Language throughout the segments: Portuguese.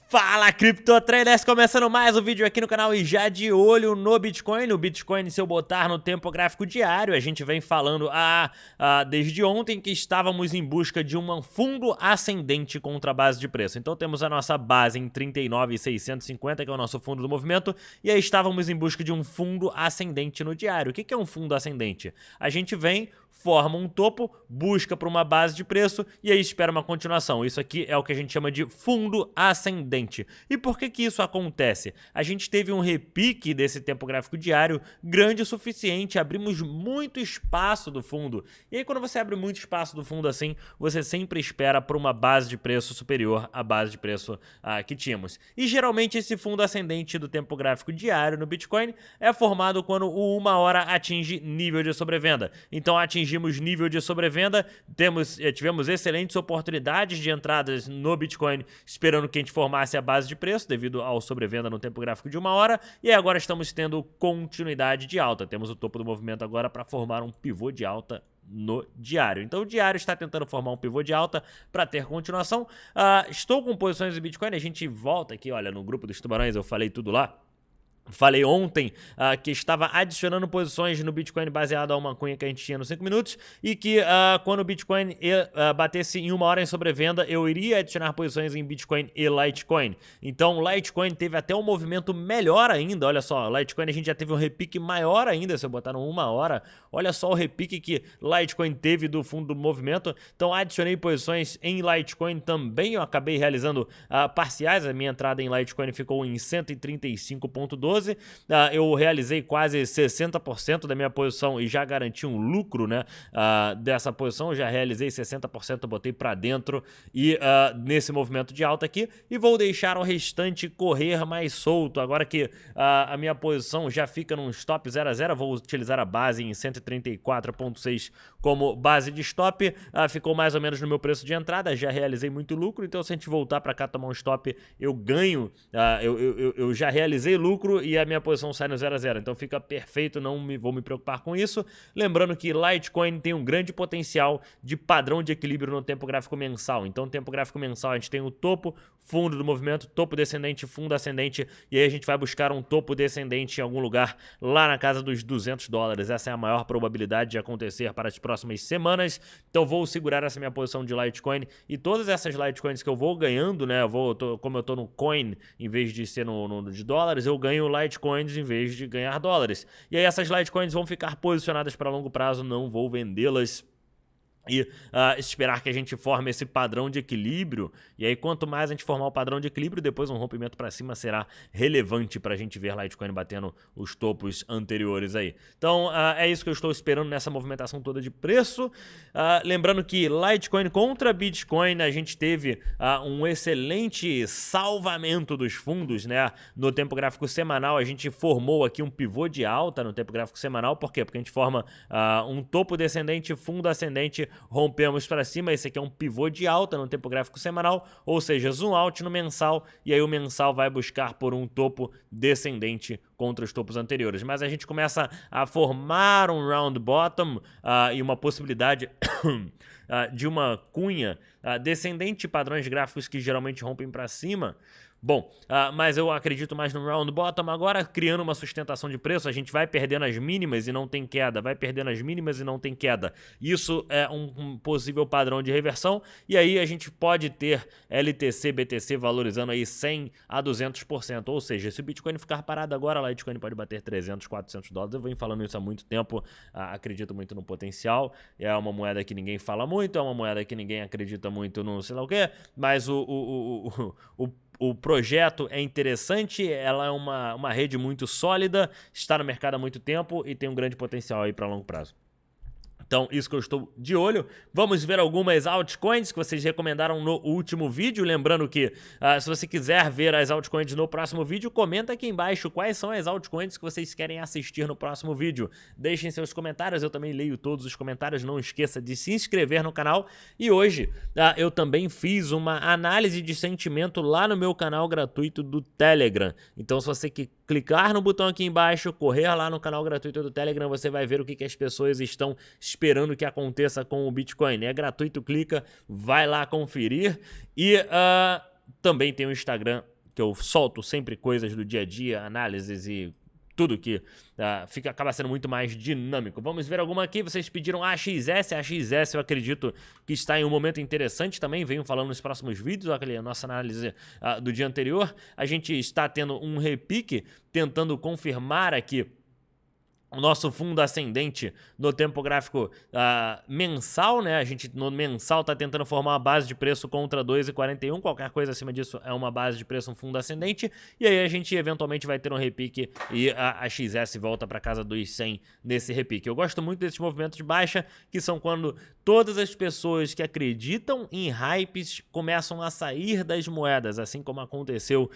Fala, Crypto Traders, começando mais um vídeo aqui no canal e já de olho no Bitcoin. O Bitcoin, se eu botar no tempo gráfico diário, a gente vem falando desde ontem que estávamos em busca de um fundo ascendente contra a base de preço. Então temos a nossa base em 39.650, que é o nosso fundo do movimento, e aí estávamos em busca de um fundo ascendente no diário. O que é um fundo ascendente? A gente vem, forma um topo, busca para uma base de preço e aí espera uma continuação. Isso aqui é o que a gente chama de fundo ascendente. E por que isso acontece? A gente teve um repique desse tempo gráfico diário grande o suficiente, abrimos muito espaço do fundo. E aí quando você abre muito espaço do fundo assim, você sempre espera por uma base de preço superior à base de preço que tínhamos. E geralmente esse fundo ascendente do tempo gráfico diário no Bitcoin é formado quando o 1 hora atinge nível de sobrevenda. Então atingimos nível de sobrevenda, tivemos excelentes oportunidades de entradas no Bitcoin, esperando que a gente formasse a base de preço devido ao sobrevenda no tempo gráfico de 1 hora, e agora estamos tendo continuidade de alta. Temos o topo do movimento agora para formar um pivô de alta no diário. Então o diário está tentando formar um pivô de alta para ter continuação. Estou com posições de Bitcoin, a gente volta aqui, olha, no grupo dos tubarões eu falei tudo lá. Falei ontem que estava adicionando posições no Bitcoin baseado a uma cunha que a gente tinha nos 5 minutos e que quando o Bitcoin batesse em 1 hora em sobrevenda, eu iria adicionar posições em Bitcoin e Litecoin. Então, Litecoin teve até um movimento melhor ainda, olha só, Litecoin a gente já teve um repique maior ainda, se eu botar no 1 hora, olha só o repique que Litecoin teve do fundo do movimento. Então, adicionei posições em Litecoin também, eu acabei realizando parciais, a minha entrada em Litecoin ficou em 135,12. Eu realizei quase 60% da minha posição e já garanti um lucro, né, dessa posição. Eu já realizei 60%, botei para dentro e nesse movimento de alta aqui, e vou deixar o restante correr mais solto. Agora que a minha posição já fica num stop 0 a 0, vou utilizar a base em 134,6 como base de stop. Ficou mais ou menos no meu preço de entrada, já realizei muito lucro, então se a gente voltar para cá tomar um stop, eu ganho, eu já realizei lucro e a minha posição sai no 0 a 0, então fica perfeito, não vou me preocupar com isso. Lembrando que Litecoin tem um grande potencial de padrão de equilíbrio no tempo gráfico mensal. Então no tempo gráfico mensal a gente tem o topo, fundo do movimento, topo descendente, fundo ascendente, e aí a gente vai buscar um topo descendente em algum lugar lá na casa dos $200. Essa é a maior probabilidade de acontecer para as próximas semanas. Então vou segurar essa minha posição de Litecoin e todas essas Litecoins que eu vou ganhando, né, como eu tô no coin em vez de ser de dólares, eu ganho Litecoins em vez de ganhar dólares. E aí essas Litecoins vão ficar posicionadas para longo prazo, não vou vendê-las e esperar que a gente forme esse padrão de equilíbrio. E aí quanto mais a gente formar o padrão de equilíbrio, depois um rompimento para cima será relevante para a gente ver Litecoin batendo os topos anteriores aí. Então é isso que eu estou esperando nessa movimentação toda de preço. Lembrando que Litecoin contra Bitcoin a gente teve um excelente salvamento dos fundos, né? No tempo gráfico semanal a gente formou aqui um pivô de alta no tempo gráfico semanal. Por quê? Porque a gente forma um topo descendente, fundo ascendente, rompemos para cima. Esse aqui é um pivô de alta no tempo gráfico semanal, ou seja, zoom out no mensal, e aí o mensal vai buscar por um topo descendente contra os topos anteriores. Mas a gente começa a formar um round bottom e uma possibilidade de uma cunha descendente de padrões gráficos que geralmente rompem para cima. Bom, mas eu acredito mais no round bottom agora, criando uma sustentação de preço. A gente vai perdendo as mínimas e não tem queda, vai perdendo as mínimas e não tem queda. Isso é um possível padrão de reversão, e aí a gente pode ter LTC, BTC valorizando aí 100 a 200%, ou seja, se o Bitcoin ficar parado agora, a Litecoin pode bater 300, 400 dólares. Eu venho falando isso há muito tempo, acredito muito no potencial. É uma moeda que ninguém fala muito, é uma moeda que ninguém acredita muito no sei lá o que, mas o projeto é interessante, ela é uma rede muito sólida, está no mercado há muito tempo e tem um grande potencial aí para longo prazo. Então, isso que eu estou de olho. Vamos ver algumas altcoins que vocês recomendaram no último vídeo. Lembrando que, se você quiser ver as altcoins no próximo vídeo, comenta aqui embaixo quais são as altcoins que vocês querem assistir no próximo vídeo. Deixem seus comentários, eu também leio todos os comentários. Não esqueça de se inscrever no canal. E hoje, eu também fiz uma análise de sentimento lá no meu canal gratuito do Telegram. Então, se você clicar no botão aqui embaixo, correr lá no canal gratuito do Telegram, você vai ver o que as pessoas estão esperando que aconteça com o Bitcoin. É gratuito, clica, vai lá conferir. E também tem o Instagram que eu solto sempre coisas do dia a dia, análises e tudo que acaba sendo muito mais dinâmico. Vamos ver alguma aqui. Vocês pediram a AXS. A AXS eu acredito que está em um momento interessante também. Venho falando nos próximos vídeos. Olha a nossa análise do dia anterior. A gente está tendo um repique, tentando confirmar aqui o nosso fundo ascendente no tempo gráfico mensal, né? A gente no mensal está tentando formar uma base de preço contra 2,41. Qualquer coisa acima disso é uma base de preço, um fundo ascendente. E aí a gente eventualmente vai ter um repique e a XS volta para casa dos 100 nesse repique. Eu gosto muito desses movimentos de baixa, que são quando todas as pessoas que acreditam em hypes começam a sair das moedas, assim como aconteceu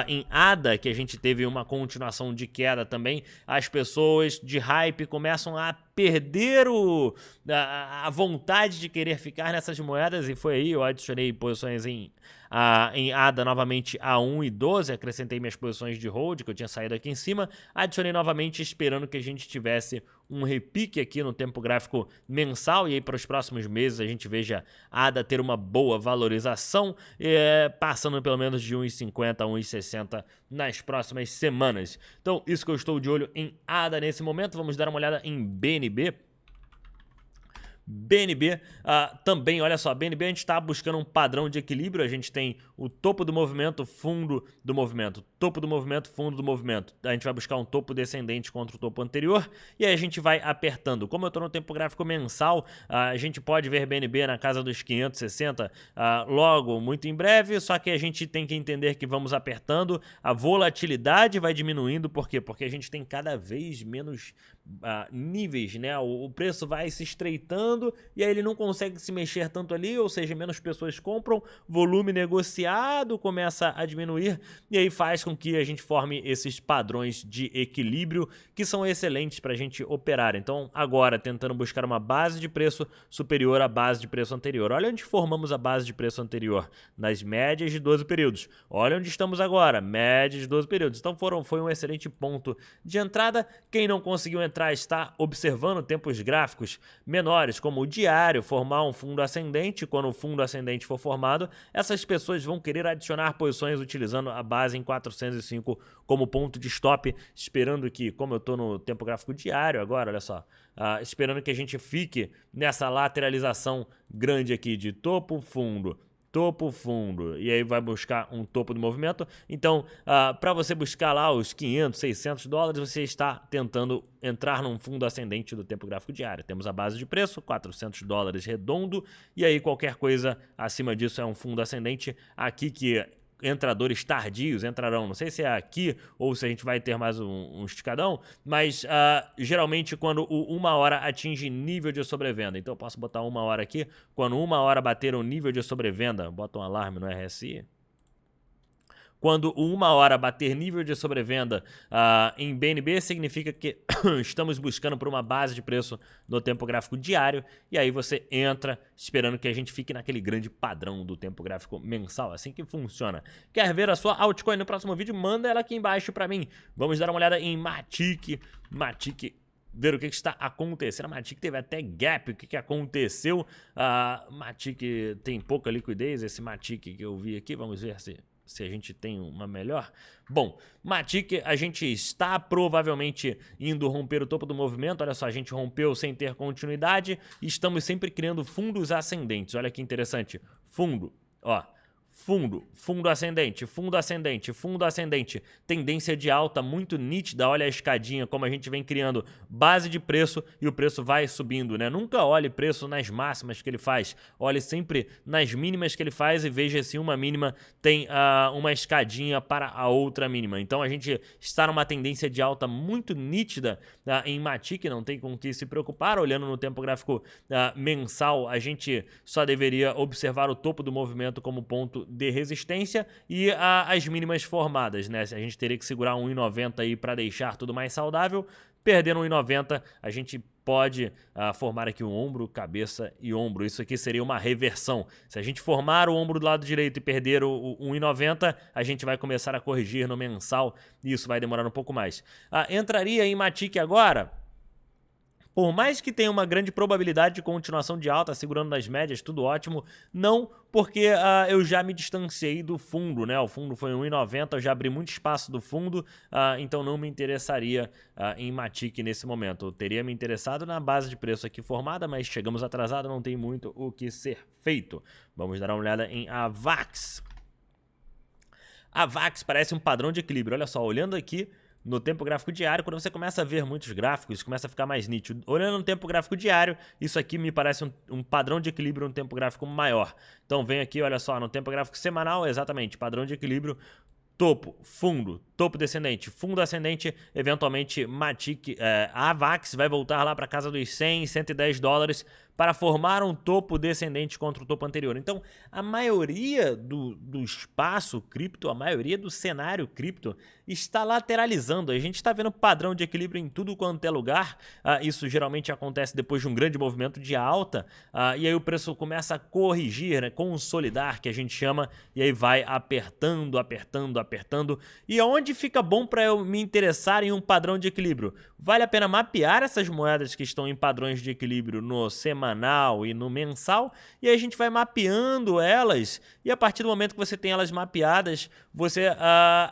em ADA, que a gente teve uma continuação de queda também. As pessoas de hype começam a perder a vontade de querer ficar nessas moedas, e foi aí eu adicionei posições em ADA novamente a 1,12, acrescentei minhas posições de hold, que eu tinha saído aqui em cima, adicionei novamente esperando que a gente tivesse um repique aqui no tempo gráfico mensal, e aí para os próximos meses a gente veja a ADA ter uma boa valorização, passando pelo menos de 1,50 a 1,60 nas próximas semanas. Então isso que eu estou de olho em ADA nesse momento. Vamos dar uma olhada em BNB. BNB também, olha só, BNB a gente está buscando um padrão de equilíbrio. A gente tem o topo do movimento, fundo do movimento, topo do movimento, fundo do movimento. A gente vai buscar um topo descendente contra o topo anterior, e aí a gente vai apertando. Como eu estou no tempo gráfico mensal, a gente pode ver BNB na casa dos 560 logo, muito em breve, só que a gente tem que entender que vamos apertando, a volatilidade vai diminuindo. Por quê? Porque a gente tem cada vez menos níveis, né? O preço vai se estreitando, e aí ele não consegue se mexer tanto ali, ou seja, menos pessoas compram, volume negociado começa a diminuir, e aí faz com que a gente forme esses padrões de equilíbrio que são excelentes para a gente operar. Então agora tentando buscar uma base de preço superior à base de preço anterior. Olha onde formamos a base de preço anterior, nas médias de 12 períodos. Olha onde estamos agora, médias de 12 períodos. Então foi um excelente ponto de entrada. Quem não conseguiu entrar está observando tempos gráficos menores, como o diário, formar um fundo ascendente. Quando o fundo ascendente for formado, essas pessoas vão querer adicionar posições utilizando a base em 405 como ponto de stop, esperando que, como eu estou no tempo gráfico diário agora, olha só, esperando que a gente fique nessa lateralização grande aqui de topo, fundo, e aí vai buscar um topo do movimento. Então, para você buscar lá os 500, 600 dólares, você está tentando entrar num fundo ascendente do tempo gráfico diário. Temos a base de preço, 400 dólares redondo, e aí qualquer coisa acima disso é um fundo ascendente aqui que entradores tardios entrarão. Não sei se é aqui ou se a gente vai ter mais um esticadão, mas geralmente quando o 1 hora atinge nível de sobrevenda. Então eu posso botar 1 hora aqui. Quando 1 hora bater o nível de sobrevenda, bota um alarme no RSI. Quando o 1 hora bater nível de sobrevenda em BNB, significa que estamos buscando por uma base de preço no tempo gráfico diário, e aí você entra esperando que a gente fique naquele grande padrão do tempo gráfico mensal, assim que funciona. Quer ver a sua altcoin no próximo vídeo? Manda ela aqui embaixo para mim. Vamos dar uma olhada em Matic. Ver o que está acontecendo. A Matic teve até gap. O que aconteceu? Matic tem pouca liquidez, esse Matic que eu vi aqui. Vamos ver se a gente tem uma melhor. Bom, Matic, a gente está provavelmente indo romper o topo do movimento. Olha só, a gente rompeu sem ter continuidade e estamos sempre criando fundos ascendentes. Olha que interessante. Fundo, ó. Fundo ascendente, tendência de alta muito nítida. Olha a escadinha, como a gente vem criando base de preço e o preço vai subindo, né? Nunca olhe preço nas máximas que ele faz, olhe sempre nas mínimas que ele faz e veja se uma mínima tem uma escadinha para a outra mínima. Então a gente está numa tendência de alta muito nítida em Matic, não tem com o que se preocupar. Olhando no tempo gráfico mensal, a gente só deveria observar o topo do movimento como ponto de resistência e as mínimas formadas, né? A gente teria que segurar 1,90 aí para deixar tudo mais saudável. Perdendo 1,90, a gente pode formar aqui um ombro, cabeça e ombro. Isso aqui seria uma reversão. Se a gente formar o ombro do lado direito e perder o 1,90, a gente vai começar a corrigir no mensal e isso vai demorar um pouco mais. Entraria em Matic agora? Por mais que tenha uma grande probabilidade de continuação de alta, segurando nas médias, tudo ótimo, não, porque eu já me distanciei do fundo, né? O fundo foi 1,90, eu já abri muito espaço do fundo, então não me interessaria em Matic nesse momento. Eu teria me interessado na base de preço aqui formada, mas chegamos atrasado, não tem muito o que ser feito. Vamos dar uma olhada em AVAX. A VAX parece um padrão de equilíbrio. Olha só, olhando aqui no tempo gráfico diário, quando você começa a ver muitos gráficos, começa a ficar mais nítido. Olhando no tempo gráfico diário, isso aqui me parece um padrão de equilíbrio no tempo gráfico maior. Então vem aqui, olha só, no tempo gráfico semanal, exatamente, padrão de equilíbrio, topo, fundo, topo descendente, fundo ascendente, eventualmente Matic, a AVAX vai voltar lá para casa dos 100, 110 dólares para formar um topo descendente contra o topo anterior. Então, a maioria do espaço cripto, a maioria do cenário cripto está lateralizando. A gente está vendo padrão de equilíbrio em tudo quanto é lugar. Isso geralmente acontece depois de um grande movimento de alta, e aí o preço começa a corrigir, né, consolidar, que a gente chama, e aí vai apertando, apertando, apertando. E aonde fica bom para eu me interessar em um padrão de equilíbrio? Vale a pena mapear essas moedas que estão em padrões de equilíbrio no semanal e no mensal, e aí a gente vai mapeando elas, e a partir do momento que você tem elas mapeadas, você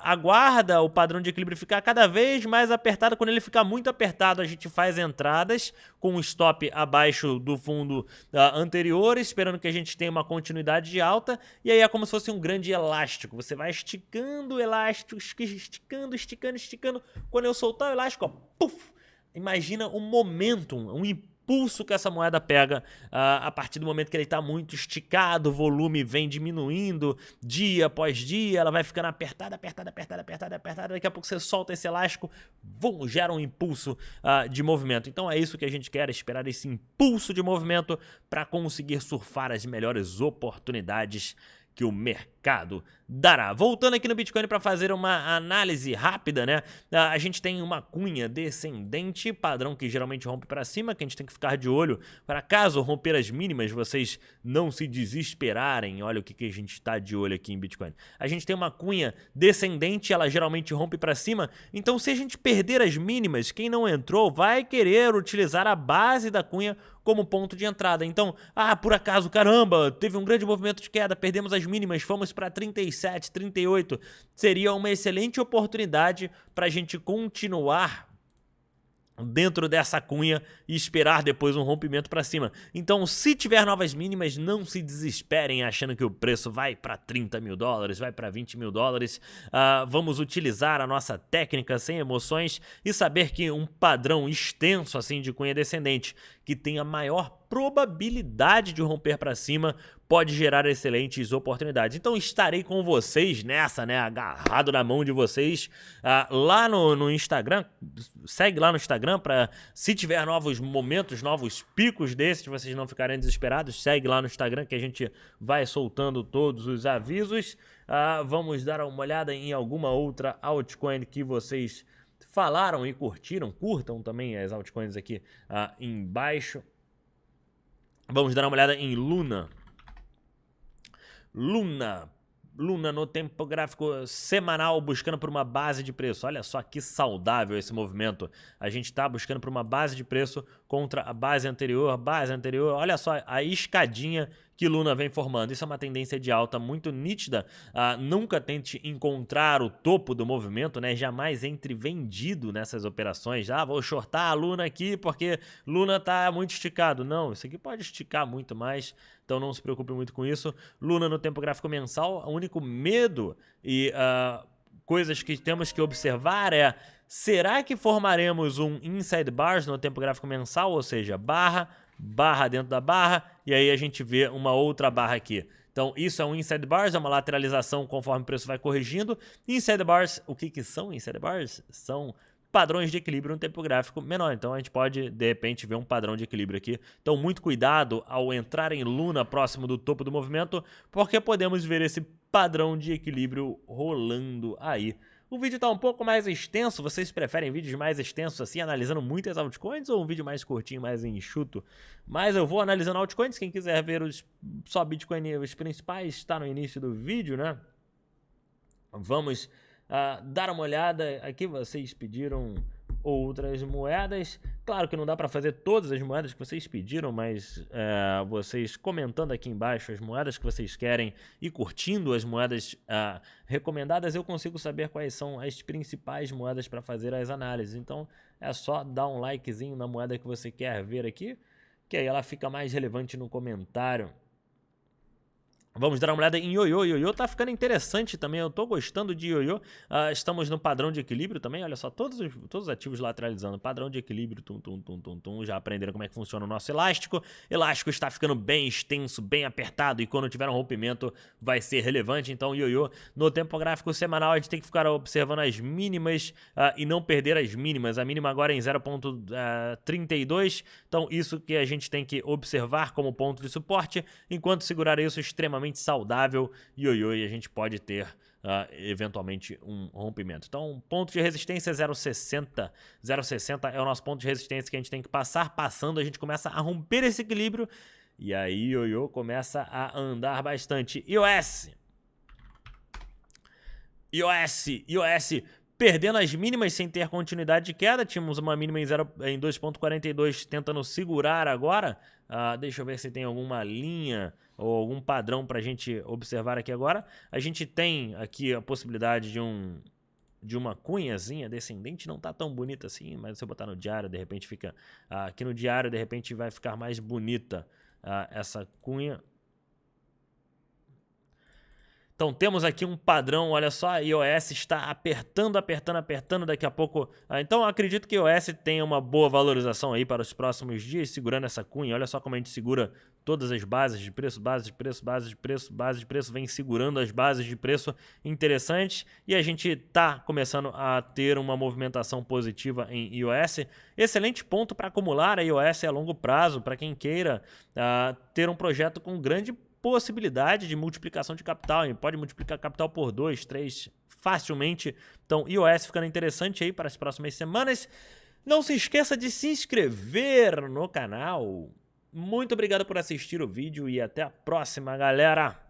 aguarda o padrão de equilíbrio ficar cada vez mais apertado. Quando ele ficar muito apertado, a gente faz entradas com o stop abaixo do fundo anterior, esperando que a gente tenha uma continuidade de alta, e aí é como se fosse um grande elástico. Você vai esticando o elástico, esticando, esticando, esticando. Quando eu soltar o elástico, ó, puf! Imagina um momentum, um impulso que essa moeda pega a partir do momento que ele está muito esticado, o volume vem diminuindo dia após dia, ela vai ficando apertada, apertada, apertada, apertada, apertada, daqui a pouco você solta esse elástico, gera um impulso de movimento. Então é isso que a gente quer, esperar esse impulso de movimento para conseguir surfar as melhores oportunidades que o mercado dará. Voltando aqui no Bitcoin para fazer uma análise rápida, né? A gente tem uma cunha descendente, padrão que geralmente rompe para cima, que a gente tem que ficar de olho para caso romper as mínimas, vocês não se desesperarem. Olha o que a gente está de olho aqui em Bitcoin. A gente tem uma cunha descendente, ela geralmente rompe para cima, então se a gente perder as mínimas, quem não entrou vai querer utilizar a base da cunha como ponto de entrada. Então, por acaso, caramba, teve um grande movimento de queda, perdemos as mínimas, fomos para 37, 38. Seria uma excelente oportunidade para a gente continuar dentro dessa cunha e esperar depois um rompimento para cima. Então, se tiver novas mínimas, não se desesperem achando que o preço vai para 30 mil dólares, vai para 20 mil dólares. Vamos utilizar a nossa técnica sem emoções e saber que um padrão extenso assim de cunha descendente, que tem a maior probabilidade de romper para cima, pode gerar excelentes oportunidades. Então estarei com vocês nessa, né, agarrado na mão de vocês, lá no Instagram. Segue lá no Instagram para, se tiver novos momentos, novos picos desses, vocês não ficarem desesperados. Segue lá no Instagram que a gente vai soltando todos os avisos. Vamos dar uma olhada em alguma outra altcoin que vocês falaram e curtiram. Curtam também as altcoins aqui embaixo. Vamos dar uma olhada em Luna. Luna no tempo gráfico semanal buscando por uma base de preço. Olha só que saudável esse movimento. A gente está buscando por uma base de preço contra a base anterior. Olha só a escadinha que Luna vem formando. Isso é uma tendência de alta muito nítida. Nunca tente encontrar o topo do movimento, né? Jamais entre vendido nessas operações. Vou shortar a Luna aqui porque Luna tá muito esticado. Não, isso aqui pode esticar muito mais, então não se preocupe muito com isso. Luna no tempo gráfico mensal, o único medo e coisas que temos que observar é: será que formaremos um inside bars no tempo gráfico mensal, ou seja, barra dentro da barra, e aí a gente vê uma outra barra aqui. Então isso é um inside bars, é uma lateralização conforme o preço vai corrigindo. Inside bars, o que são inside bars? São padrões de equilíbrio no tempo gráfico menor. Então a gente pode, de repente, ver um padrão de equilíbrio aqui. Então muito cuidado ao entrar em Luna próximo do topo do movimento, porque podemos ver esse padrão de equilíbrio rolando aí. O vídeo está um pouco mais extenso. Vocês preferem vídeos mais extensos assim, analisando muitas altcoins, ou um vídeo mais curtinho, mais enxuto? Mas eu vou analisando altcoins. Quem quiser ver só Bitcoin, os principais, está no início do vídeo, né? Vamos dar uma olhada. Aqui vocês pediram outras moedas. Claro que não dá para fazer todas as moedas que vocês pediram, mas vocês comentando aqui embaixo as moedas que vocês querem e curtindo as moedas recomendadas, eu consigo saber quais são as principais moedas para fazer as análises. Então é só dar um likezinho na moeda que você quer ver aqui, que aí ela fica mais relevante no comentário. Vamos dar uma olhada em ioiô. Ioiô tá ficando interessante também, eu tô gostando de ioiô. Estamos no padrão de equilíbrio também, olha só, todos os ativos lateralizando. Padrão de equilíbrio, já aprenderam como é que funciona o nosso elástico. Elástico está ficando bem extenso, bem apertado, e quando tiver um rompimento vai ser relevante. Então ioiô, no tempo gráfico semanal, a gente tem que ficar observando as mínimas e não perder as mínimas. A mínima agora é em 0.32, então isso que a gente tem que observar como ponto de suporte. Enquanto segurar isso extremamente saudável, ioiô, e a gente pode ter eventualmente um rompimento. Então, ponto de resistência 0,60. 0,60 é o nosso ponto de resistência que a gente tem que passar. Passando, a gente começa a romper esse equilíbrio e aí ioiô começa a andar bastante. iOS perdendo as mínimas sem ter continuidade de queda. Tínhamos uma mínima em 2.42 tentando segurar agora. Deixa eu ver se tem alguma linha ou algum padrão para a gente observar aqui agora. A gente tem aqui a possibilidade de uma cunhazinha descendente, não tá tão bonita assim, mas se eu botar no diário, de repente fica... aqui no diário, de repente vai ficar mais bonita essa cunha. Então temos aqui um padrão, olha só, a iOS está apertando daqui a pouco. Então eu acredito que a iOS tenha uma boa valorização aí para os próximos dias, segurando essa cunha. Olha só como a gente segura todas as bases de preço, base de preço, vem segurando as bases de preço interessantes. E a gente está começando a ter uma movimentação positiva em iOS. Excelente ponto para acumular a iOS a longo prazo, para quem queira ter um projeto com grande possibilidade de multiplicação de capital, pode multiplicar capital por 2, 3 facilmente. Então iOS ficando interessante aí para as próximas semanas. Não se esqueça de se inscrever no canal. Muito obrigado por assistir o vídeo e até a próxima, galera!